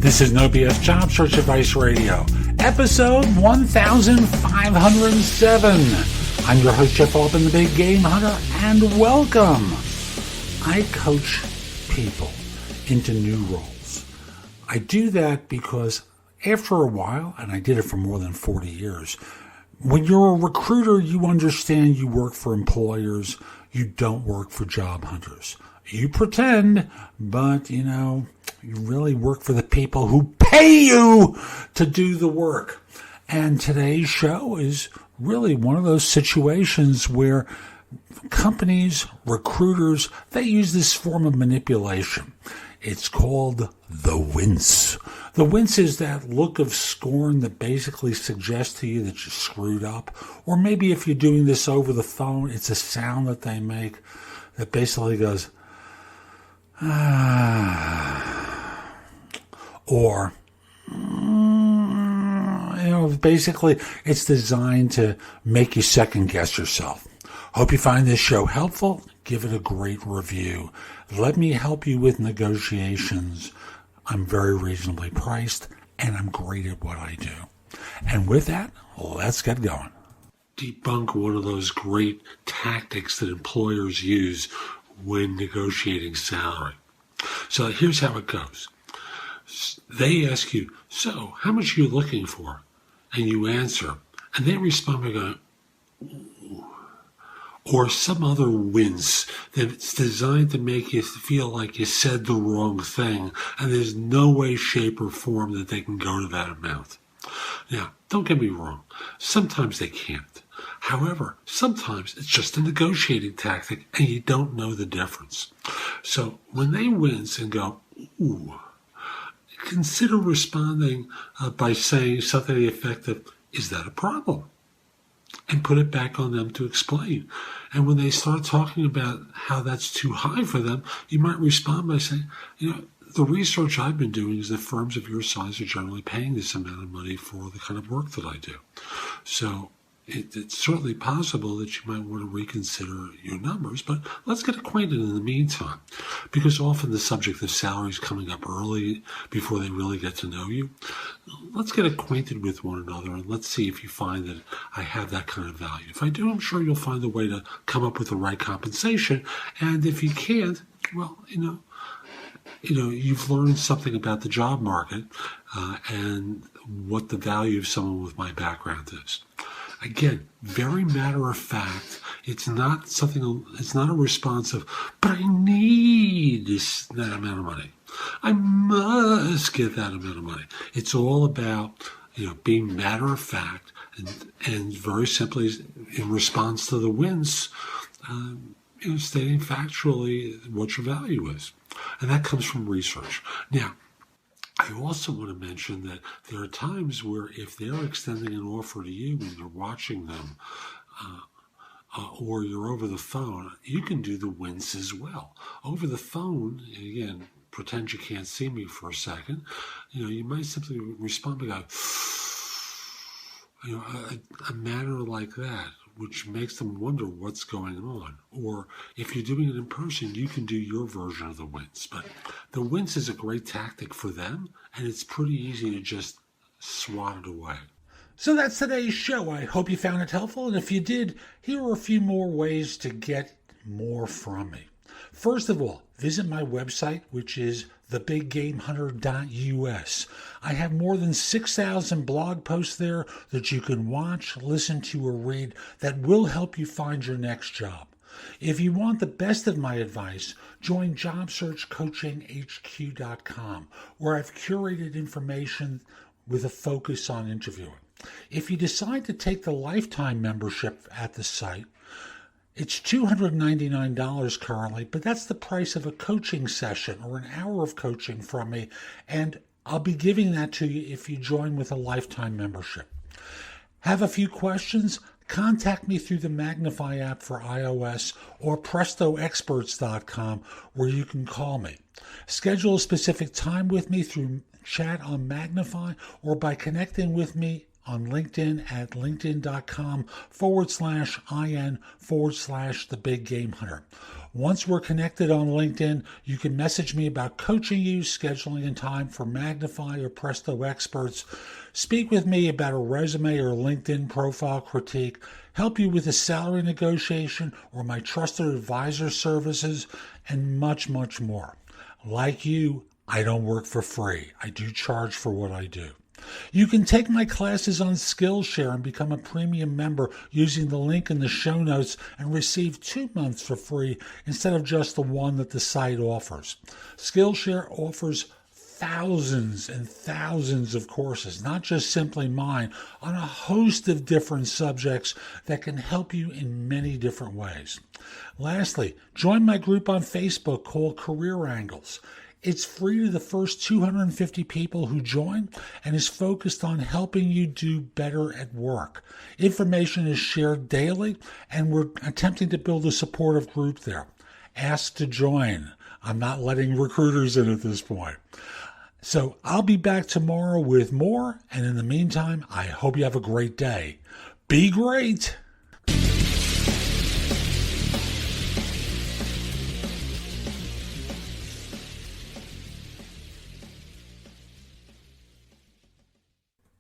This is No BS Job Search Advice Radio, episode 1507. I'm your host, Jeff Altman, the Big Game Hunter, and welcome. I coach people into new roles. I do that because after a while, and I did it for more than 40 years, when you're a recruiter, you understand you work for employers, you don't work for job hunters. You pretend, but you really work for the people who pay you to do the work. And today's show is really one of those situations where companies, recruiters, they use this form of manipulation. It's called the wince. The wince is that look of scorn that basically suggests to you that you screwed up. Or maybe if you're doing this over the phone, it's a sound that they make that basically goes, or, basically it's designed to make you second guess yourself. Hope you find this show helpful. Give it a great review. Let me help you with negotiations. I'm very reasonably priced, and I'm great at what I do. And with that, let's get going. Debunk one of those great tactics that employers use when negotiating salary. So here's how it goes. They ask you, so how much are you looking for? And you answer, and they respond by going, ooh, or some other wince that's designed to make you feel like you said the wrong thing, and there's no way, shape, or form that they can go to that amount. Now, don't get me wrong. Sometimes they can't. However, sometimes it's just a negotiating tactic and you don't know the difference. So when they wince and go, ooh, consider responding by saying something to the effect of, is that a problem? And put it back on them to explain. And when they start talking about how that's too high for them, you might respond by saying, the research I've been doing is that firms of your size are generally paying this amount of money for the kind of work that I do. So it's certainly possible that you might want to reconsider your numbers, but let's get acquainted in the meantime, because often the subject of salary is coming up early before they really get to know you. Let's get acquainted with one another, and let's see if you find that I have that kind of value. If I do, I'm sure you'll find a way to come up with the right compensation, and if you can't, well, you've learned something about the job market and what the value of someone with my background is. Again, very matter of fact. It's not a response of, but I need that amount of money. I must get that amount of money. It's all about, being matter of fact and very simply in response to the wince, stating factually what your value is. And that comes from research. Now, I also want to mention that there are times where if they're extending an offer to you when you're watching them or you're over the phone, you can do the wince as well. Over the phone, again, pretend you can't see me for a second, you might simply respond by a manner like that, which makes them wonder what's going on. Or if you're doing it in person, you can do your version of the wince. But the wince is a great tactic for them, and it's pretty easy to just swat it away. So that's today's show. I hope you found it helpful, and if you did, here are a few more ways to get more from me. First of all, visit my website, which is thebiggamehunter.us. I have more than 6,000 blog posts there that you can watch, listen to, or read that will help you find your next job. If you want the best of my advice, join JobSearchCoachingHQ.com, where I've curated information with a focus on interviewing. If you decide to take the lifetime membership at the site, it's $299 currently, but that's the price of a coaching session or an hour of coaching from me, and I'll be giving that to you if you join with a lifetime membership. Have a few questions? Contact me through the Magnify app for iOS or PrestoExperts.com, where you can call me. Schedule a specific time with me through chat on Magnify or by connecting with me on LinkedIn at linkedin.com/IN/the Big Game Hunter. Once we're connected on LinkedIn, you can message me about coaching you, scheduling a time for Magnify or Presto experts, speak with me about a resume or LinkedIn profile critique, help you with a salary negotiation or my trusted advisor services, and much, much more. Like you, I don't work for free. I do charge for what I do. You can take my classes on Skillshare and become a premium member using the link in the show notes and receive 2 months for free instead of just the one that the site offers. Skillshare offers thousands and thousands of courses, not just simply mine, on a host of different subjects that can help you in many different ways. Lastly, join my group on Facebook called Career Angles. It's free to the first 250 people who join and is focused on helping you do better at work. Information is shared daily, and we're attempting to build a supportive group there. Ask to join. I'm not letting recruiters in at this point. So I'll be back tomorrow with more, and in the meantime, I hope you have a great day. Be great!